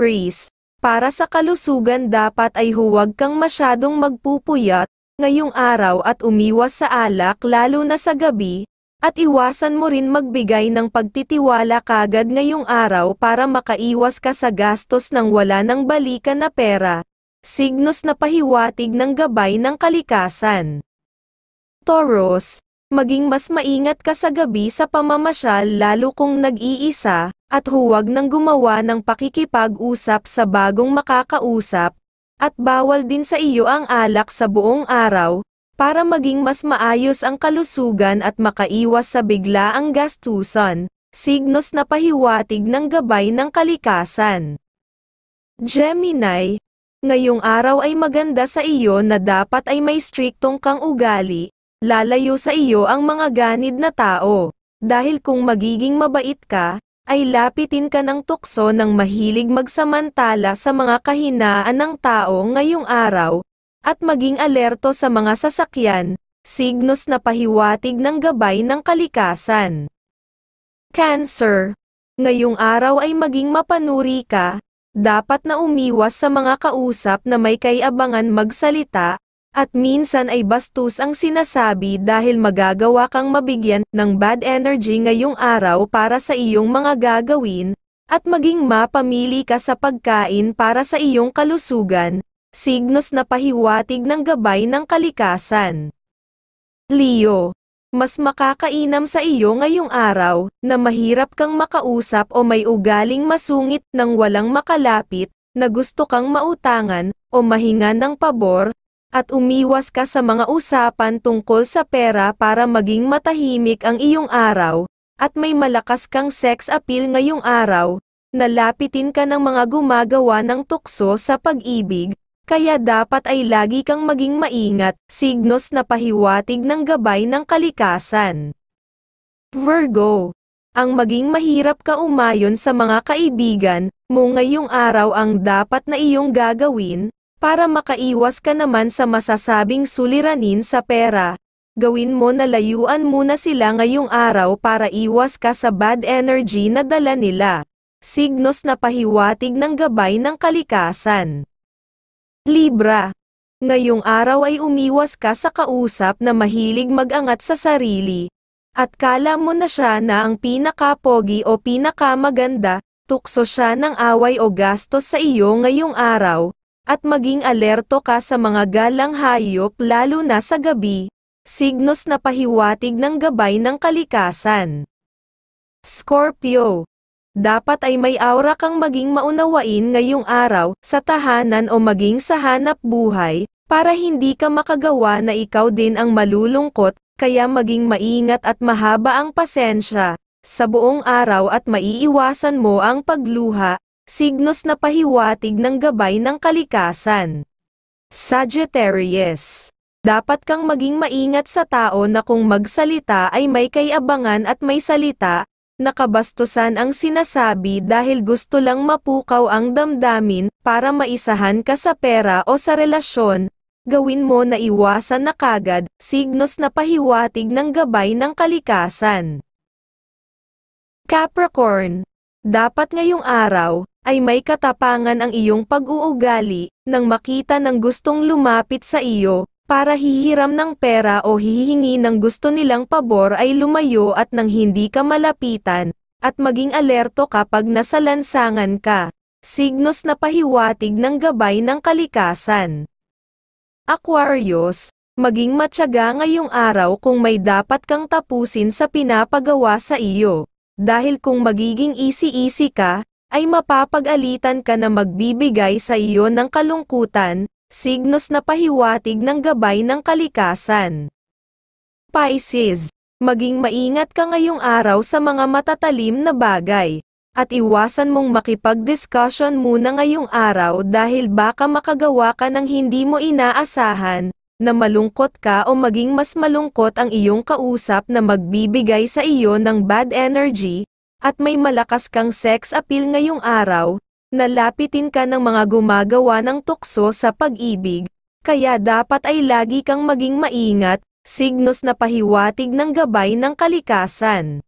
Aries, para sa kalusugan dapat ay huwag kang masyadong magpupuyat ngayong araw at umiwas sa alak lalo na sa gabi, at iwasan mo rin magbigay ng pagtitiwala kagad ngayong araw para makaiwas ka sa gastos ng wala nang balikan na pera. Signos na pahiwatig ng gabay ng kalikasan. Taurus, maging mas maingat ka sa gabi sa pamamasyal lalo kung nag-iisa, at huwag nang gumawa ng pakikipag-usap sa bagong makakausap, at bawal din sa iyo ang alak sa buong araw, para maging mas maayos ang kalusugan at makaiwas sa biglaang gastusan. Signos na pahiwatig ng gabay ng kalikasan. Gemini, ngayong araw ay maganda sa iyo na dapat ay may striktong kang ugali, lalayo sa iyo ang mga ganid na tao, dahil kung magiging mabait ka, ay lapitin ka ng tukso ng mahilig magsamantala sa mga kahinaan ng tao ngayong araw, at maging alerto sa mga sasakyan, signos na pahiwatig ng gabay ng kalikasan. Cancer, ngayong araw ay maging mapanuri ka, dapat na umiwas sa mga kausap na may kaiabangan magsalita, at minsan ay bastos ang sinasabi dahil magagawa kang mabigyan ng bad energy ngayong araw para sa iyong mga gagawin, at maging mapamili ka sa pagkain para sa iyong kalusugan, signos na pahiwatig ng gabay ng kalikasan. Leo, mas makakainam sa iyo ngayong araw, na mahirap kang makausap o may ugaling masungit nang walang makalapit, na gusto kang mautangan, o mahinga ng pabor, at umiwas ka sa mga usapan tungkol sa pera para maging matahimik ang iyong araw, at may malakas kang sex appeal ngayong araw, nalapitin ka ng mga gumagawa ng tukso sa pag-ibig, kaya dapat ay lagi kang maging maingat, signos na pahiwatig ng gabay ng kalikasan. Virgo, ang maging mahirap ka umayon sa mga kaibigan mo ngayong araw ang dapat na iyong gagawin, para makaiwas ka naman sa masasabing suliranin sa pera. Gawin mo na layuan muna sila ngayong araw para iwas ka sa bad energy na dala nila. Signos na pahiwatig ng gabay ng kalikasan. Libra, ngayong araw ay umiwas ka sa kausap na mahilig mag-angat sa sarili, at kala mo na siya na ang pinakapogi o pinakamaganda, tukso siya ng away o gastos sa iyo ngayong araw, at maging alerto ka sa mga galang hayop lalo na sa gabi, signos na pahiwatig ng gabay ng kalikasan. Scorpio, dapat ay may aura kang maging maunawain ngayong araw, sa tahanan o maging sa hanap buhay, para hindi ka makagawa na ikaw din ang malulungkot, kaya maging maingat at mahaba ang pasensya sa buong araw at maiiwasan mo ang pagluha, signos na pahiwatig ng gabay ng kalikasan. Sagittarius, dapat kang maging maingat sa tao na kung magsalita ay may kaiabangan at may salita, nakabastusan ang sinasabi dahil gusto lang mapukaw ang damdamin para maisahan ka sa pera o sa relasyon, gawin mo na iwasan na kagad, signos na pahiwatig ng gabay ng kalikasan. Capricorn, dapat ngayong araw ay may katapangan ang iyong pag-uugali nang makita ng gustong lumapit sa iyo, para hihiram ng pera o hihingi ng gusto nilang pabor ay lumayo at nang hindi ka malapitan, at maging alerto kapag nasa lansangan ka, signos na pahiwatig ng gabay ng kalikasan. Aquarius, maging matyaga ngayong araw kung may dapat kang tapusin sa pinapagawa sa iyo, dahil kung magiging easy-easy ka, ay mapapag-alitan ka na magbibigay sa iyo ng kalungkutan, signos na pahiwatig ng gabay ng kalikasan. Pisces, maging maingat ka ngayong araw sa mga matatalim na bagay, at iwasan mong makipag-discussion muna ngayong araw dahil baka makagawa ka ng hindi mo inaasahan, na malungkot ka o maging mas malungkot ang iyong kausap na magbibigay sa iyo ng bad energy, at may malakas kang sex appeal ngayong araw, nalapitin ka ng mga gumagawa ng tukso sa pag-ibig, kaya dapat ay lagi kang maging maingat, signos na pahiwatig ng gabay ng kalikasan.